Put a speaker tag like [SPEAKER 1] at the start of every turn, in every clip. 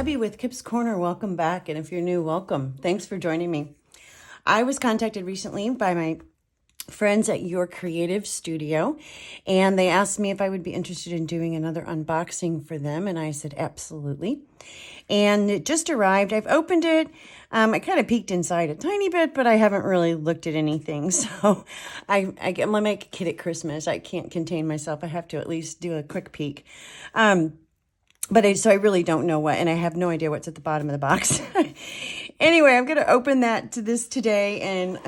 [SPEAKER 1] Debbie with Kip's Corner. Welcome back. And if you're new, welcome. Thanks for joining me. I was contacted recently by my friends at Your Creative Studio, and they asked me if I would be interested in doing another unboxing for them, and I said absolutely. And it just arrived. I've opened it. I kind of peeked inside a tiny bit, but I haven't really looked at anything. So I'm like a kid at Christmas. I can't contain myself. I have to at least do a quick peek. So I really don't know what, and I have no idea what's at the bottom of the box. Anyway, I'm going to open that to this today, and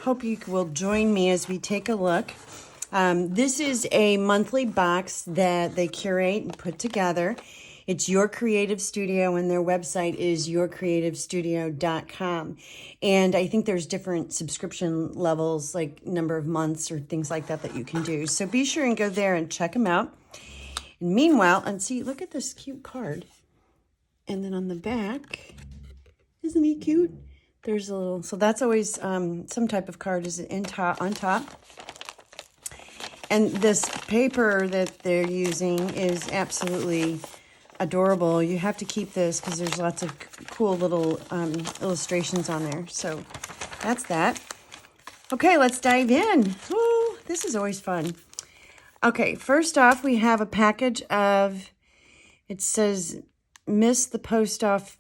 [SPEAKER 1] hope you will join me as we take a look. This is a monthly box that they curate and put together. It's Your Creative Studio, and their website is yourcreativestudio.com. And I think there's different subscription levels, like number of months or things like that that you can do. So be sure and go there and check them out. And meanwhile, and see, look at this cute card. And then on the back, isn't he cute? There's a little, so that's always some type of card is on top. And this paper that they're using is absolutely adorable. You have to keep this because there's lots of cool little illustrations on there. So that's that. Okay, let's dive in. Oh, this is always fun. Okay, first off, we have a package of, it says, Miss the Post Office,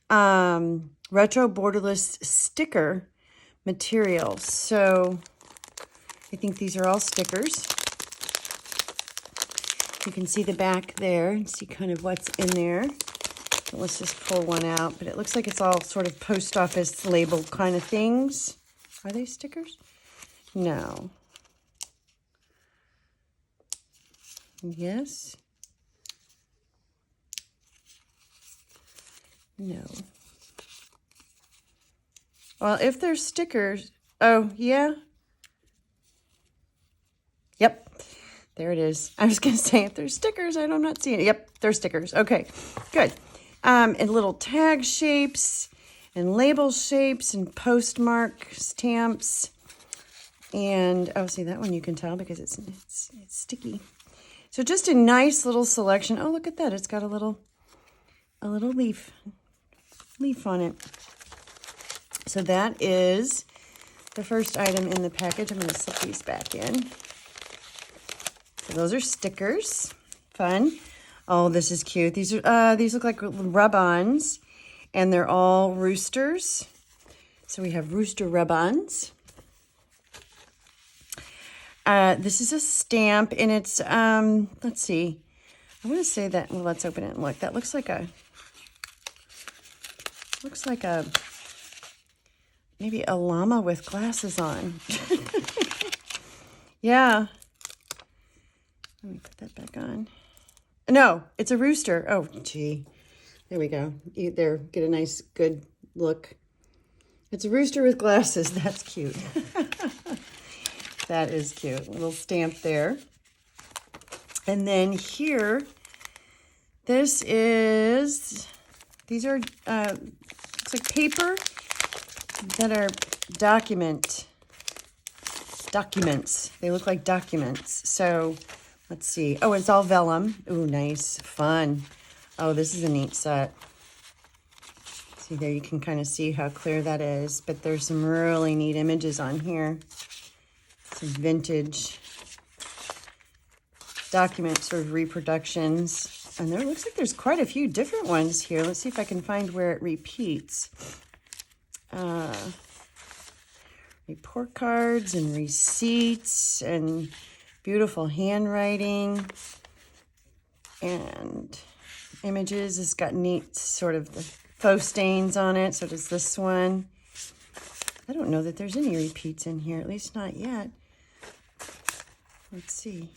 [SPEAKER 1] retro borderless sticker material. So I think these are all stickers. You can see the back there and see kind of what's in there. Let's just pull one out, but it looks like it's all sort of post office label kind of things. Are they stickers? No. Yes. No. Well, if they're stickers, oh, yeah. Yep. There it is. I was going to say, if they're stickers, I'm not seeing it. Yep, they're stickers. Okay, good. And little tag shapes and label shapes and postmark stamps. And, oh, see, that one you can tell because it's sticky. So just a nice little selection. Oh, look at that. It's got a little leaf on it. So that is the first item in the package. I'm going to slip these back in. So those are stickers. Fun. Oh, this is cute. These look like rub-ons, and they're all roosters. So we have rooster rub-ons. This is a stamp, and it's, let's see. I want to say that, well, let's open it and look. That looks like maybe a llama with glasses on. Yeah. Let me put that back on. No, it's a rooster. Oh, gee. There we go. There, get a nice, good look. It's a rooster with glasses. That's cute. That is cute. A little stamp there. And then here, these are, looks like paper that are documents. They look like documents. So let's see. Oh, it's all vellum. Ooh, nice. Fun. Oh, this is a neat set. See there, you can kind of see how clear that is. But there's some really neat images on here. Some vintage document sort of reproductions. And there looks like there's quite a few different ones here. Let's see if I can find where it repeats. Report cards and receipts and beautiful handwriting and images. It's got neat sort of the faux stains on it. So does this one. I don't know that there's any repeats in here, at least not yet. Let's see.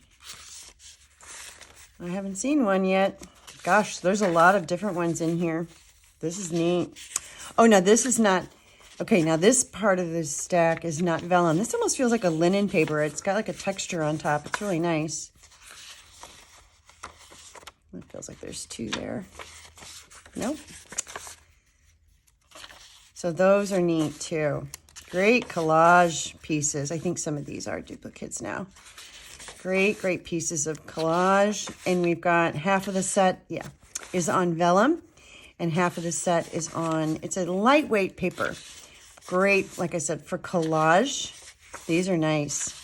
[SPEAKER 1] I haven't seen one yet. Gosh, there's a lot of different ones in here. This is neat. Oh, no, this is not. Okay, now this part of this stack is not vellum. This almost feels like a linen paper. It's got like a texture on top. It's really nice. It feels like there's two there. Nope. So those are neat too. Great collage pieces. I think some of these are duplicates now. Great, great pieces of collage. And we've got half of the set, is on vellum. And half of the set is on, it's a lightweight paper. Great, like I said, for collage. These are nice.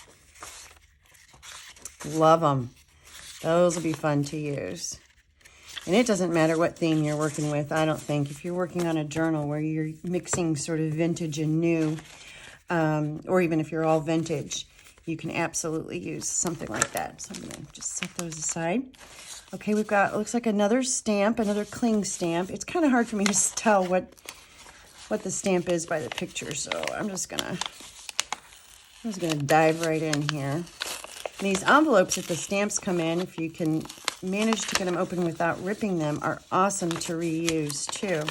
[SPEAKER 1] Love them. Those will be fun to use. And it doesn't matter what theme you're working with, I don't think. If you're working on a journal where you're mixing sort of vintage and new, or even if you're all vintage, you can absolutely use something like that. So I'm going to just set those aside. Okay, we've got, it looks like another stamp, another cling stamp. It's kind of hard for me to tell what the stamp is by the picture, so I'm just gonna dive right in here. And these envelopes that the stamps come in, if you can manage to get them open without ripping them, are awesome to reuse too.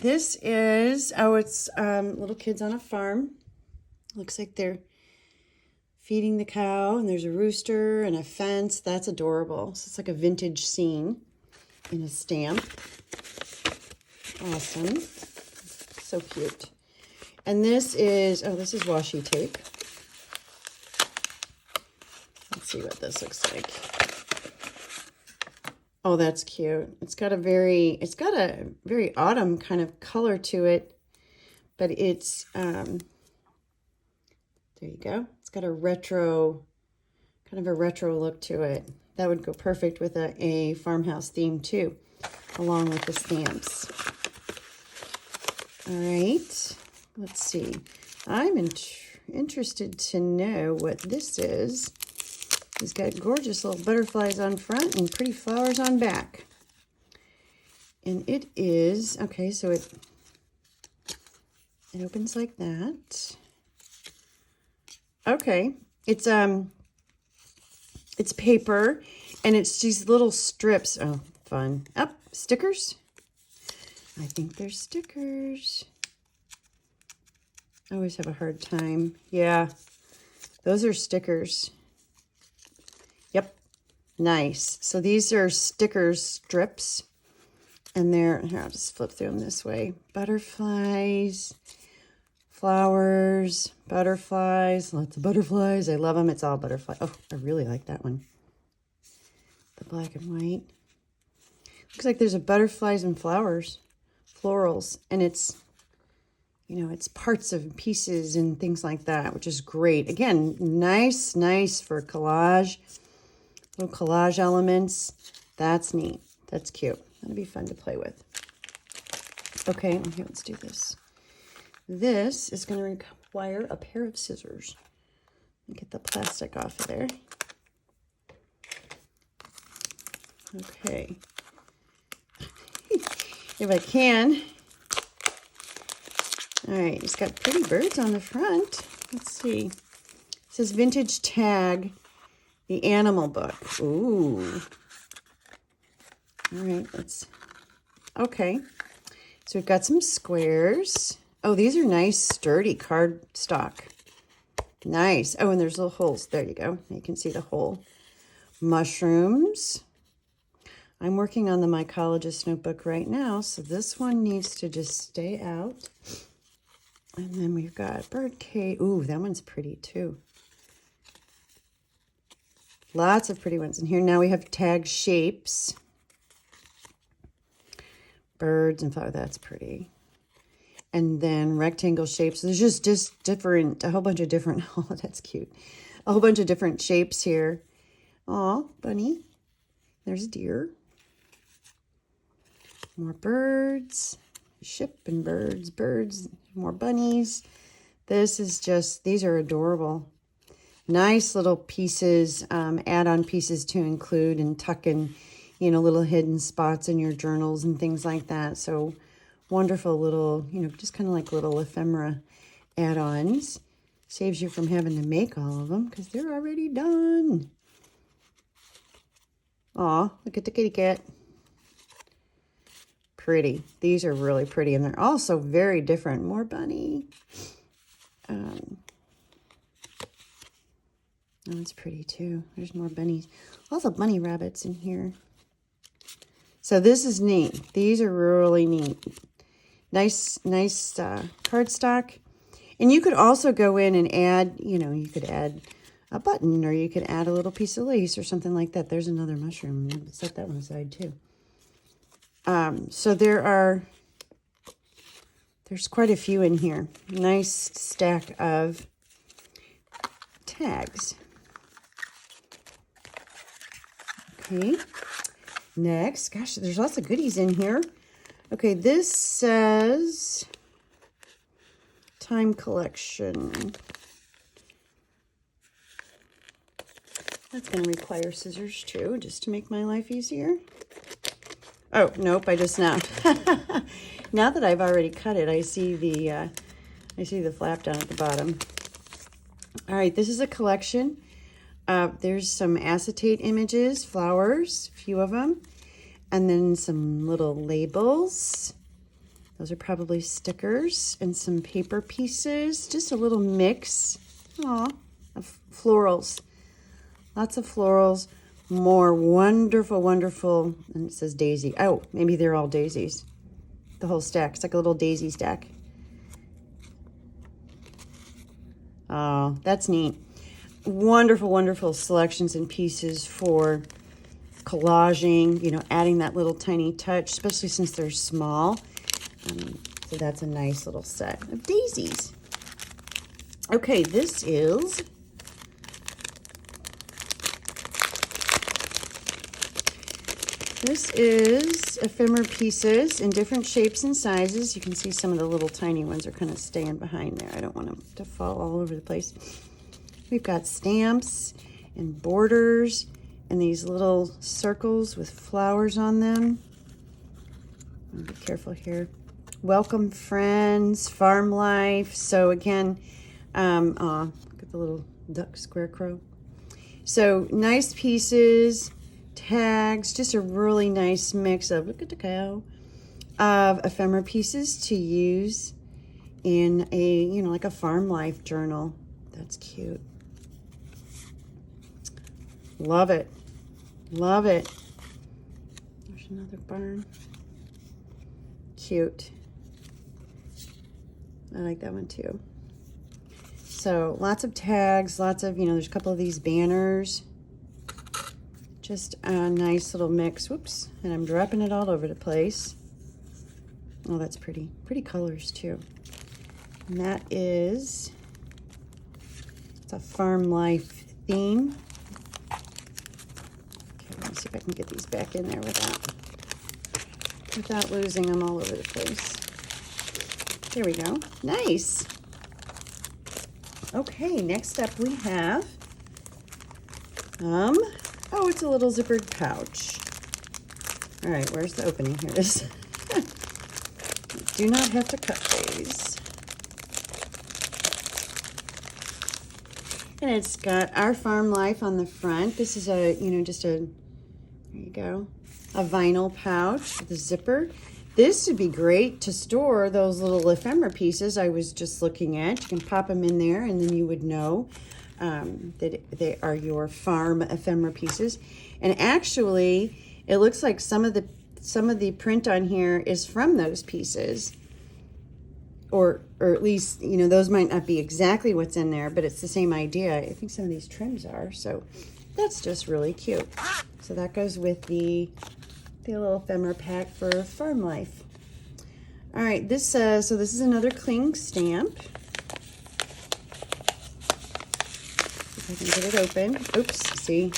[SPEAKER 1] This is, it's little kids on a farm. Looks like they're feeding the cow, and there's a rooster and a fence. That's adorable. So it's like a vintage scene in a stamp. Awesome. So cute. And this is, this is washi tape. Let's see what this looks like. Oh, that's cute. It's got a very autumn kind of color to it, but it's, there you go. It's got a retro, kind of a retro look to it. That would go perfect with a farmhouse theme too, along with the stamps. All right, let's see. I'm interested to know what this is. He's got gorgeous little butterflies on front and pretty flowers on back. And it is, okay, so it opens like that. Okay, it's paper, and it's these little strips. Oh, fun. Stickers. I think they're stickers. I always have a hard time. Yeah, those are stickers. Yep, nice. So these are stickers strips, and they're, here, I'll just flip through them this way. Butterflies, flowers, butterflies, lots of butterflies. I love them. It's all butterfly. Oh, I really like that one. The black and white. Looks like there's a butterflies and flowers, florals, and it's, you know, it's parts of pieces and things like that, which is great. Again, nice for collage, little collage elements. That's neat. That's cute. That'll be fun to play with. Okay, here, let's do this. This is going to require a pair of scissors. Get the plastic off of there. Okay. If I can. All right, it's got pretty birds on the front. Let's see. It says Vintage Tag, the animal book. Ooh. All right, okay. So we've got some squares. Oh, these are nice, sturdy cardstock. Nice. Oh, and there's little holes. There you go. You can see the hole. Mushrooms. I'm working on the Mycologist notebook right now, so this one needs to just stay out. And then we've got bird cage. Ooh, that one's pretty too. Lots of pretty ones in here. Now we have tag shapes. Birds and flowers. That's pretty. And then rectangle shapes. There's just different, a whole bunch of different, oh, that's cute. A whole bunch of different shapes here. Aw, bunny. There's a deer. More birds. Ship and birds, more bunnies. This is just, these are adorable. Nice little pieces, add-on pieces to include and tuck in, you know, little hidden spots in your journals and things like that. So wonderful little, you know, just kind of like little ephemera add-ons. Saves you from having to make all of them because they're already done. Aw, look at the kitty cat. Pretty. These are really pretty, and they're also very different. More bunny. Oh, it's pretty too. There's more bunnies. Also bunny rabbits in here. So this is neat. These are really neat. Nice cardstock. And you could also go in and add, you could add a button, or you could add a little piece of lace or something like that. There's another mushroom. Set that one aside too. So there's quite a few in here. Nice stack of tags. Okay. Next, gosh, there's lots of goodies in here. Okay, this says Time Collection. That's going to require scissors too, just to make my life easier. Oh, nope, I just snapped. Now that I've already cut it, I see the flap down at the bottom. All right, this is a collection. There's some acetate images, flowers, a few of them, and then some little labels. Those are probably stickers, and some paper pieces. Just a little mix, of florals. Lots of florals. More wonderful, wonderful, and it says daisy. Oh, maybe they're all daisies. The whole stack. It's like a little daisy stack. Oh, that's neat. Wonderful, wonderful selections and pieces for collaging, adding that little tiny touch, especially since they're small. So that's a nice little set of daisies. Okay, this is ephemera pieces in different shapes and sizes. You can see some of the little tiny ones are kind of staying behind there. I don't want them to fall all over the place. We've got stamps and borders and these little circles with flowers on them. Be careful here. Welcome friends, farm life. So again, look at the little duck scarecrow. So nice pieces, tags, just a really nice mix of, look at the cow, of ephemera pieces to use in a, like a farm life journal. That's cute. Love it. Love it. There's another barn. Cute. I like that one too. So lots of tags, lots of, there's a couple of these banners. Just a nice little mix. Whoops. And I'm dropping it all over the place. Oh, that's pretty. Pretty colors too. And that is, it's a farm life theme. Let me see if I can get these back in there without losing them all over the place. There we go. Nice. Okay, next up we have, oh, it's a little zippered pouch. All right, where's the opening? Here it is. Do not have to cut these. And it's got our farm life on the front. This is a, there you go, a vinyl pouch with a zipper. This would be great to store those little ephemera pieces I was just looking at. You can pop them in there and then you would know that they are your farm ephemera pieces. And actually, it looks like some of the print on here is from those pieces. Or at least, those might not be exactly what's in there, but it's the same idea. I think some of these trims are, so that's just really cute. So that goes with the little ephemera pack for farm life. All right, this says, so this is another cling stamp. If I can get it open. Oops, see,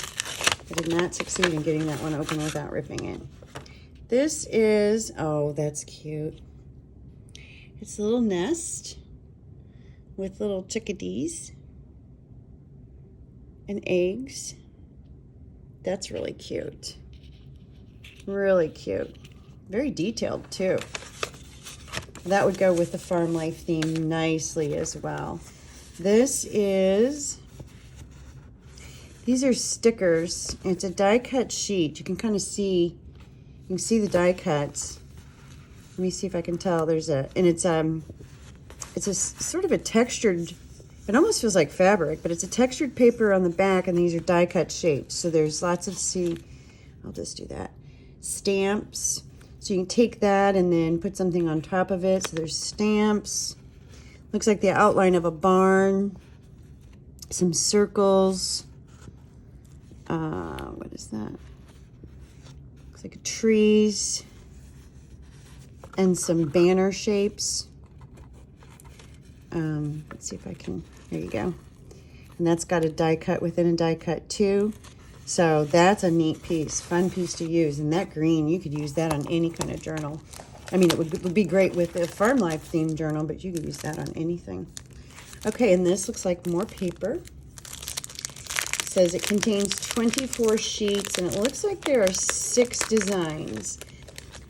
[SPEAKER 1] I did not succeed in getting that one open without ripping it. This is, oh, that's cute. It's a little nest with little chickadees and eggs. That's really cute. Really cute. Very detailed too. That would go with the farm life theme nicely as well. These are stickers. It's a die cut sheet. You can kind of see, the die cuts. Let me see if I can tell. It's a sort of a textured, it almost feels like fabric, but it's a textured paper on the back, and these are die cut shapes. So there's lots of, I'll just do that. Stamps, So you can take that and then put something on top of it. So there's stamps. Looks like the outline of a barn. Some circles. What is that? Looks like trees. And some banner shapes. Let's see if I can, there you go. And that's got a die cut within a die cut too. So that's a neat piece, fun piece to use. And that green, you could use that on any kind of journal. I mean, it would be great with a farm life themed journal, but you could use that on anything. Okay, and this looks like more paper. It says it contains 24 sheets, and it looks like there are 6 designs.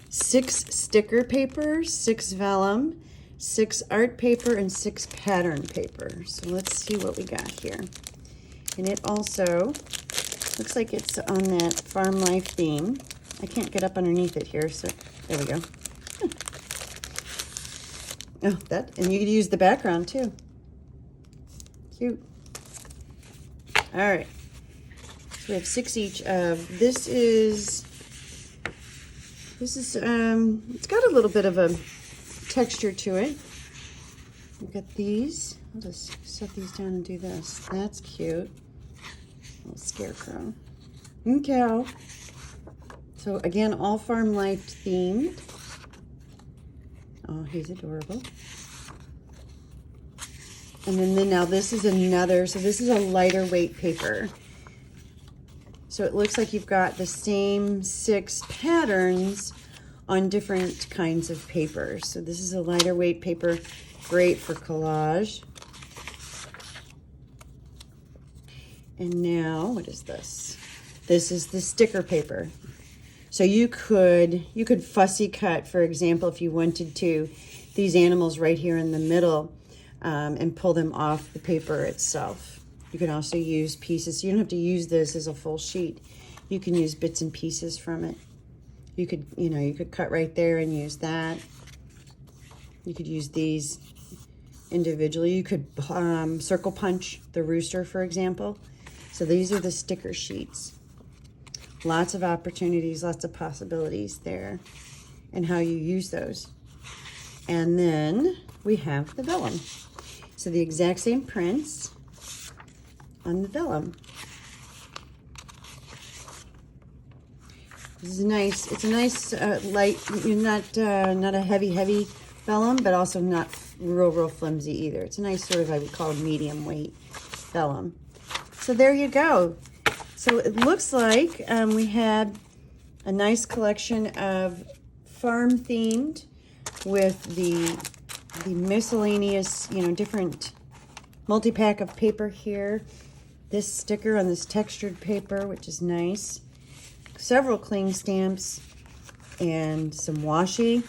[SPEAKER 1] 6 sticker paper, 6 vellum, 6 art paper, and 6 pattern paper. So let's see what we got here. And it also looks like it's on that farm life theme. I can't get up underneath it here, so there we go. Oh, that, and you could use the background too. Cute. All right. So we have 6 each of, this is, it's got a little bit of a texture to it. We've got these. I'll just set these down and do this. That's cute. Little scarecrow. And cow. So again, all farm life themed. Oh, he's adorable. And then now this is another, so this is a lighter weight paper. So it looks like you've got the same 6 patterns on different kinds of paper. So this is a lighter weight paper, great for collage. And now, what is this? This is the sticker paper. So you could fussy cut, for example, if you wanted to, these animals right here in the middle and pull them off the paper itself. You can also use pieces. You don't have to use this as a full sheet. You can use bits and pieces from it. You could cut right there and use that. You could use these individually. You could circle punch the rooster, for example. So these are the sticker sheets. Lots of opportunities, lots of possibilities there and how you use those. And then we have the vellum. So the exact same prints on the vellum. This is nice. It's a nice light, not a heavy vellum, but also not real flimsy either. It's a nice sort of, I would call it medium weight vellum. So there you go. So it looks like we had a nice collection of farm themed with the miscellaneous, different multi-pack of paper here. This sticker on this textured paper, which is nice. Several cling stamps and some washi.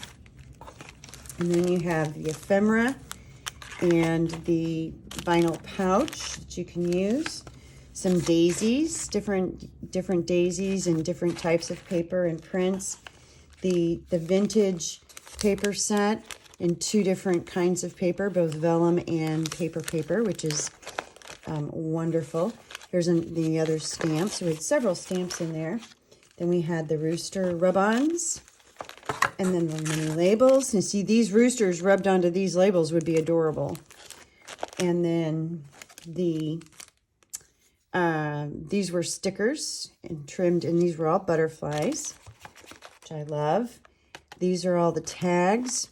[SPEAKER 1] And then you have the ephemera and the vinyl pouch that you can use. Some daisies, different daisies and different types of paper and prints. The vintage paper set in 2 different kinds of paper, both vellum and paper, which is wonderful. Here's the other stamps. So we had several stamps in there. Then we had the rooster rub-ons, and then the mini labels. And see, these roosters rubbed onto these labels would be adorable. And then these were stickers and trimmed, and these were all butterflies, which I love. These are all the tags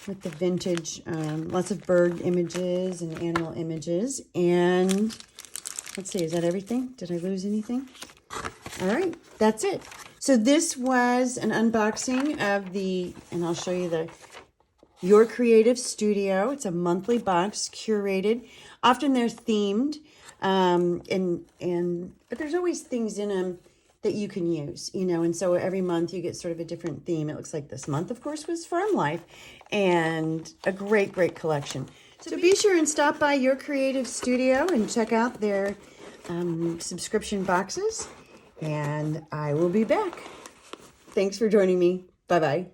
[SPEAKER 1] with the vintage, lots of bird images and animal images. And let's see, is that everything? Did I lose anything? All right, that's it. So this was an unboxing of and I'll show you Your Creative Studio. It's a monthly box curated. Often they're themed, but there's always things in them that you can use, and so every month you get sort of a different theme. It looks like this month, of course, was farm life, and a great collection. So be sure and stop by Your Creative Studio and check out their subscription boxes, and I will be back. Thanks for joining me. Bye-bye.